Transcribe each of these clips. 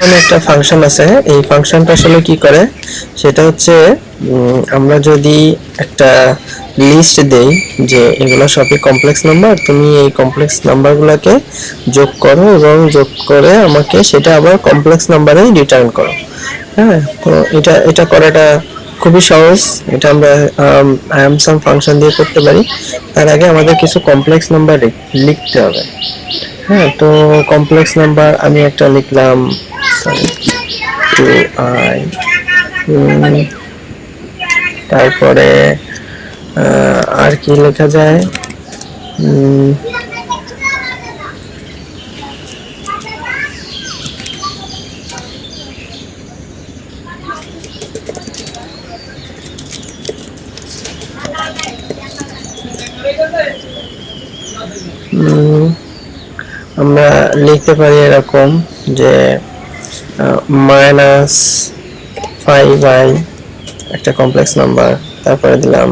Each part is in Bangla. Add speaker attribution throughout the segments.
Speaker 1: এখানে একটা ফাংশন আছে, এই ফাংশনটা আসলে কি করে সেটা হচ্ছে আমরা যদি একটা লিস্ট দেই যে এগুলো সবই কমপ্লেক্স নাম্বার, তুমি এই কমপ্লেক্স নাম্বারগুলোকে যোগ করো এবং যোগ করে আমাকে সেটা আবার কমপ্লেক্স নাম্বারে রিটার্ন করো। হ্যাঁ, তো এটা করাটা খুবই সহজ। এটা আমরা IMSUM ফাংশন দিয়ে করতে পারি। তার আগে আমাদের কিছু কমপ্লেক্স নাম্বার লিখতে হবে। হ্যাঁ, তো কমপ্লেক্স নাম্বার আমি একটা লিখলাম, সরি 2i, তারপরে আর কি লেখা যায়, আমরা লিখতে পারি এরকম যে -5i একটা কমপ্লেক্স নাম্বার, তারপরে দিলাম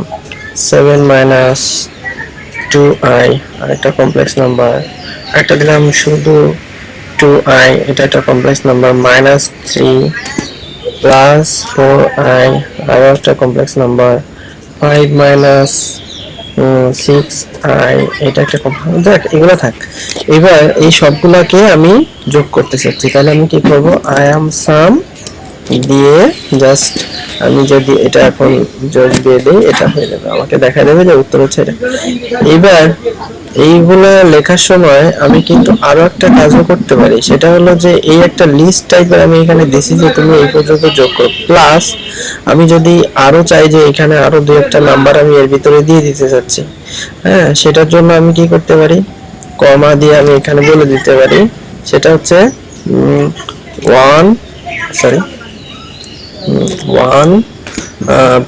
Speaker 1: 7 - 2i আরেকটা কমপ্লেক্স নাম্বার, একটা দিলাম শুধু 2i, এটা একটা কমপ্লেক্স নাম্বার, -3 + 4i আরো একটা কমপ্লেক্স নাম্বার, 5 - 6i এটা একটা কমপ্লেক্স। দেখ এগুলো থাক, এবার এই সবগুলোকে আমি যোগ করতে চাচ্ছি, তাহলে আমি কি করব, IMSUM দিয়ে জাস্ট আমি যদি এটা এখন যোগ দিয়ে দিই এটা হয়ে যাবে, আমাকে দেখা দেবে যে উত্তর হচ্ছে এটা। এবার এইগুলো লেখার সময় আমি কিন্তু আরো একটা কাজও করতে পারি, সেটা হলো যে এই একটা লিস্ট টাইপের আমি এখানে দিছি যে তুমি এই পর্যন্ত যোগ করো, প্লাস আমি যদি আরো চাই যে এখানে আরো দুই একটা নাম্বার আমি এর ভিতরে দিয়ে দিতে চাচ্ছি, হ্যাঁ সেটার জন্য আমি কি করতে পারি, কমা দিয়ে আমি এখানে বলে দিতে পারি, সেটা হচ্ছে 1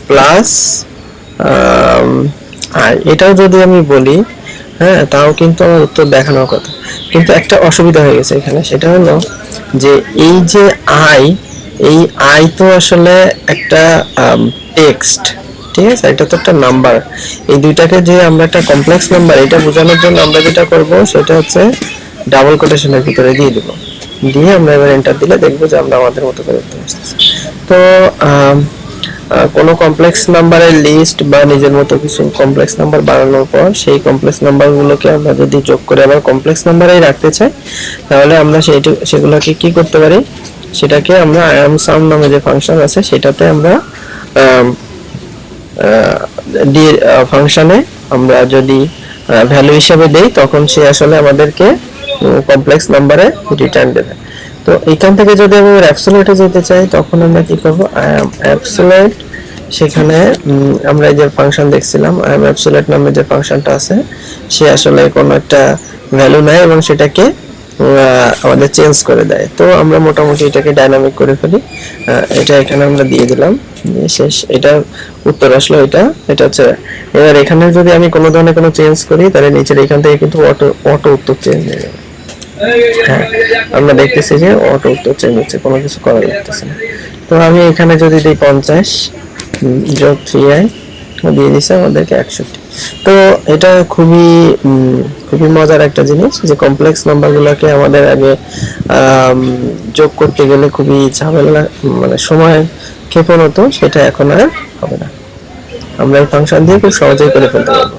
Speaker 1: প্লাস আর এটাও যদি আমি বলি, হ্যাঁ তাও কিন্তু আমার উত্তর দেখানোর কথা, কিন্তু একটা অসুবিধা হয়ে গেছে এখানে, সেটা হলো যে এই যে আই, এই আই তো আসলে একটা টেক্সট, ঠিক আছে, এটা তো একটা নাম্বার, এই দুইটাকে যে আমরা একটা কমপ্লেক্স নাম্বার এটা বোঝানোর জন্য আমরা যেটা করব সেটা হচ্ছে ডাবল কোটেশনের ভিতরে দিয়ে দিব, দিয়ে আমরা এবার এন্টার দিলে দেখবো যে আমরা আমাদের মতো করে উত্তর আসছে। তো কোনো কমপ্লেক্স নাম্বারের লিস্ট বা নিজের মতো কিছু কমপ্লেক্স নাম্বার বানানোর পর সেই কমপ্লেক্স নাম্বারগুলোকে আমরা যদি যোগ করে আবার কমপ্লেক্স নাম্বারেই রাখতে চাই, তাহলে আমরা সেগুলোকে কি করতে পারি, সেটাকে আমরা IMSUM নামে যে ফাংশন আছে সেটাতে আমরা ফাংশনে আমরা যদি ভ্যালু হিসেবে দেই তখন সে আসলে আমাদেরকে কমপ্লেক্স নাম্বারে রিটার্ন দেবে। তো এখান থেকে যদি আমি অ্যাবসলিউটে যেতে চাই তখন আমরা কি করব, অ্যাবসলিউট, সেখানে আমরা যে ফাংশন দেখছিলাম অ্যাবসলিউট নামে যে ফাংশনটা আছে সে আসলে কোনো একটা ভ্যালু নেয় এবং সেটাকে আমাদের চেঞ্জ করে দেয়। তো আমরা মোটামুটি এটাকে ডাইনামিক করে ফেলি, এটা এখানে আমরা দিয়ে দিলাম, শেষ, এটা উত্তর আসলো এটা, এটা হচ্ছে। এবার এখানে যদি আমি কোনো ধরনের কোনো চেঞ্জ করি তাহলে নিচের এখান থেকে কিন্তু অটো উত্তর চেঞ্জ হয়ে যাবে। হ্যাঁ, আমরা দেখতেছি যে অটো উত্তর চেঞ্জ হচ্ছে, কোনো কিছু করা লাগতেছে না। তো আমি এখানে যদি দিই 50 যোগ 3i দিয়ে দিছে আমাদেরকে 61। তো এটা খুবই খুবই মজার একটা জিনিস যে কমপ্লেক্স নাম্বারগুলোকে আমাদের আগে যোগ করতে গেলে খুবই ঝামেলা, মানে সময় ক্ষেপণ হতো, সেটা এখন আর হবে না, আমরা এই ফাংশন দিয়ে খুব সহজেই করে ফেলতে পারবো।